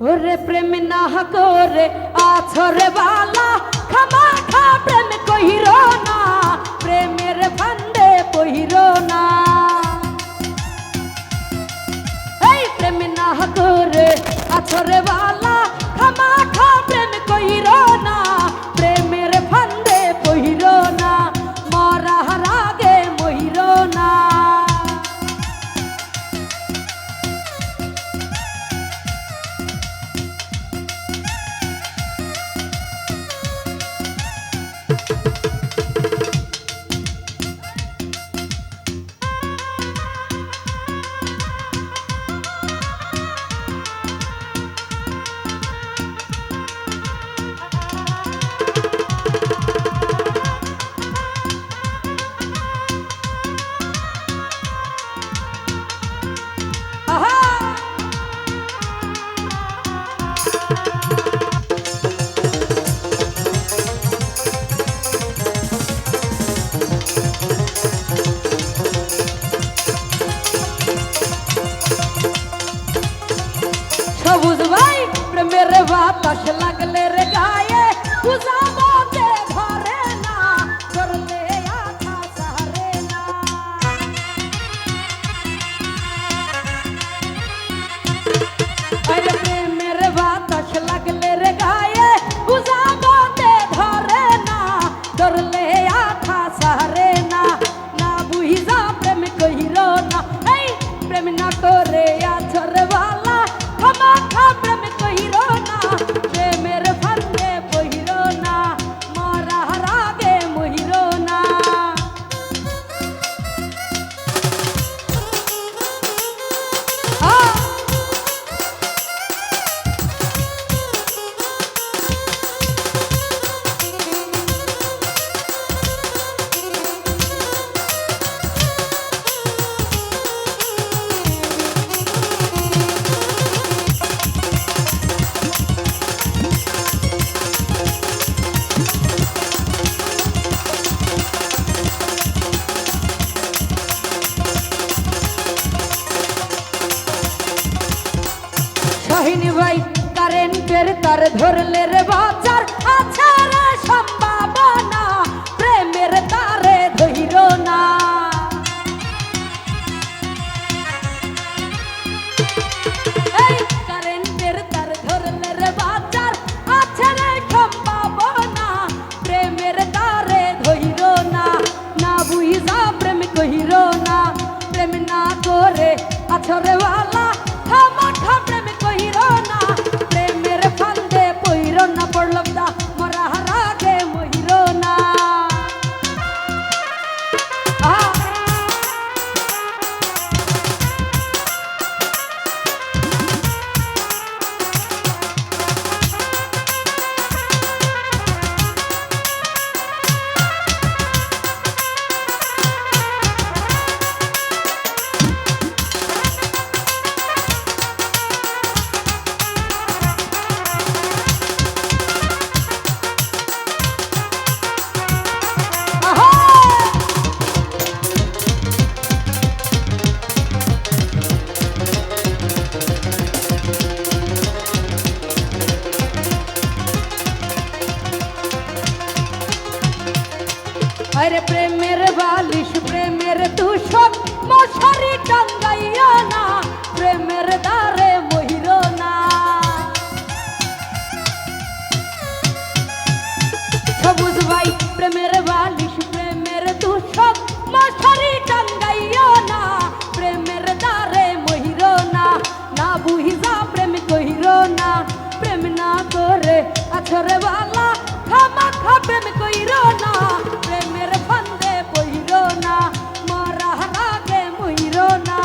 ওরে প্রেম না করে আছরে বালা খামা খা প্রেম কহির না, প্রেমের ফান্দে পহির না। এই প্রেম না করে আছরে বালা খামা খা প্রেম কহির না, প্রেমের ফান্দে পহির না, মরার আগে মহির না। সবুজ ভাই প্রেমের বাতাস লাগলে রে গায়ে বুঝাবতে ধরে না, ধরলে আঠা সারে না। আরে প্রেমের বাতাস লাগলে রে গায়ে বুঝাবতে ধরে না, ধরলে আঠা সারে না। না বুঝা প্রেম কহির না, এই প্রেম না করে আছরে বালা খামা খা প্রেম কহির না, প্রেমের ফান্দে পহির না, মরার আগে মহির না। শাহিনী ভাই কারেন্টের তার ধরলে রে বাজার আছে রে সম্ভাবনা, প্রেমের তারে ধইর না। এই কারেন্টের তার ধরলে রে বাজার আছে রে সম্ভাবনা, প্রেমের তারে ধইর না। না বুঝা প্রেম কহির না, প্রেম না করে আছরে বালা খামা খা প্রেম কহির না, প্রেমের ফান্দে পহির না, পড়লাম দা মরার আগে মহির না। আরে প্রেমের বালিশ প্রেমের তুষক মশারি টাঙ্গাইয়া না, প্রেমের দ্বারে মহির না। সবুজ ভাই প্রেমের বালিশ প্রেমের তুষক মশারি টাঙ্গাইয়া না, প্রেমের দ্বারে মহির না। না বুঝা প্রেম কহির না, প্রেম না করে আছরে বালা খামা খা প্রেম কহির না, প্রেমের ফান্দে পহির না, মরার আগে মহির না।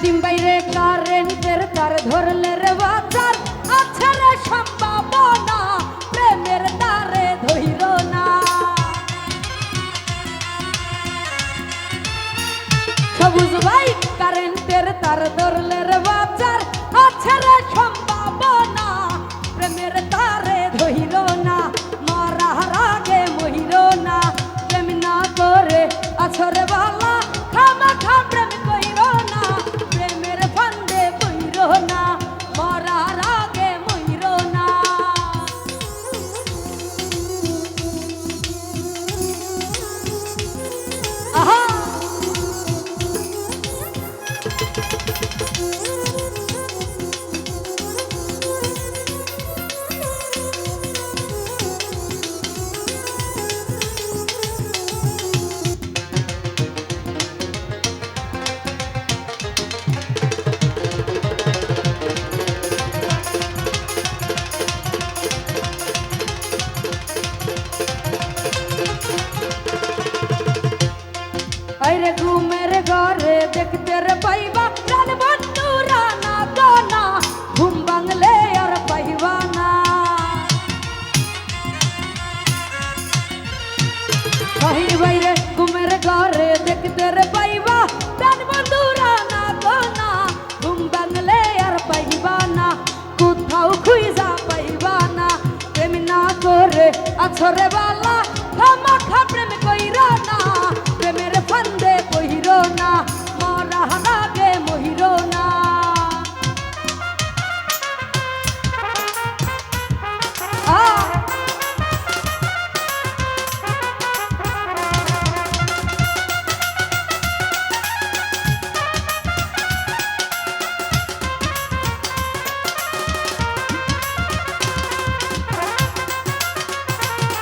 নাদিম বাইরে কারেন্টের তার ধরলে রে বাজার আছে রে সম্ভাবনা প্রেমের তারে ধইর না সবুজ ভাই কারেন্টের তার ধরলে রে বাজার আছে রে সম্ভাবনা প্রেমের তারে ধইর না মরার আগে মহির না প্রেম না করে আছরে বালা খামাখা প্রেম কইর না প্রেমের ফান্দে পইর না মরার আগে মইর না আহা আইরে ঘুমের ঘরে দেখতে রে পাইবা প্রাণ বন্ধুরা না গানা ঘুম বাংলে আর পাইবা না কহির বাইরে ঘুমের ঘরে দেখতে রে পাইবা প্রাণ বন্ধুরা না গানা ঘুম বাংলে আর পাইবা না কোথাও খুঁজা পাইবা না প্রেম না করে আছরে বালা খামাখা প্রেম কইরা না প্রেমের ফান্দে পহির না মরার আগে মহির না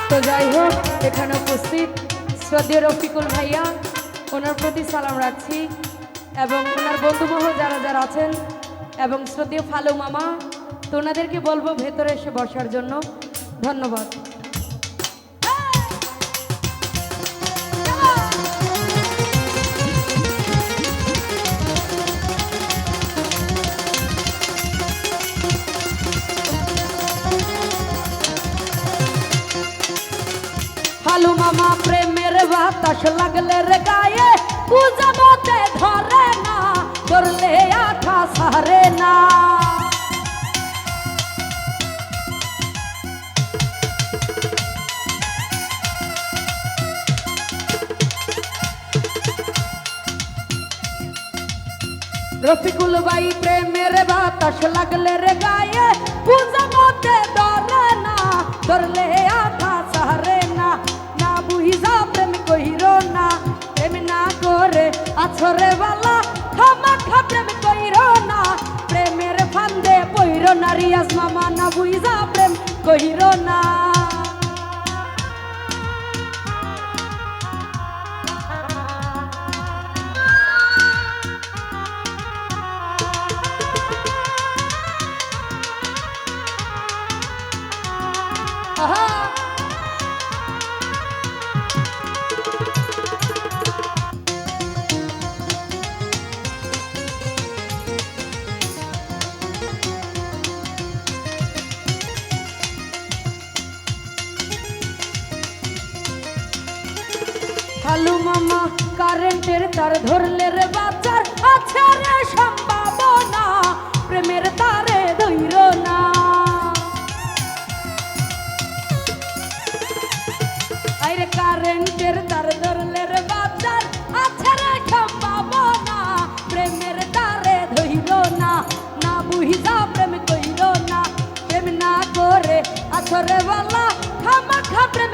তো যাই হোক এখানে উপস্থিত শ্রদ্ধেয় রফিকুল ভাইয়া ওনার প্রতি সালাম রাখছি এবং ওনার বন্ধুমহল যারা যারা আছেন এবং শ্রদ্ধেয় ফালু মামা তো ওনাদেরকে বলবো ভেতরে এসে বসার জন্য ধন্যবাদ ফালু মামা প্রেমের বাতাস লাগলে রে গায়ে উজাবতে ধরে না ধরলে আঠা সারে না রফিকুল ভাই প্রেমের বাতাস লাগলে রে গায়ে উজাবতে ধরে না ধরলে আঠা সারে না না বুঝা প্রেম কইর না প্রেম না করে আছরে বালা খামাখা প্রেম কইর না প্রেমের ফান্দে পইর না রিয়াজ মামা না বুঝা প্রেম কইর না ফালু মামা কারেন্টের তার ধরলে রে বাজার আছে রে সম্ভাবনা প্রেমের তারে ধইর না আইরে কারেন্টের তার ধরলে রে বাজার আছে রে সম্ভাবনা প্রেমের তারে ধইর না না বুঝা প্রেম কইর না প্রেম না করে আছরে বালা খামাখা প্রেম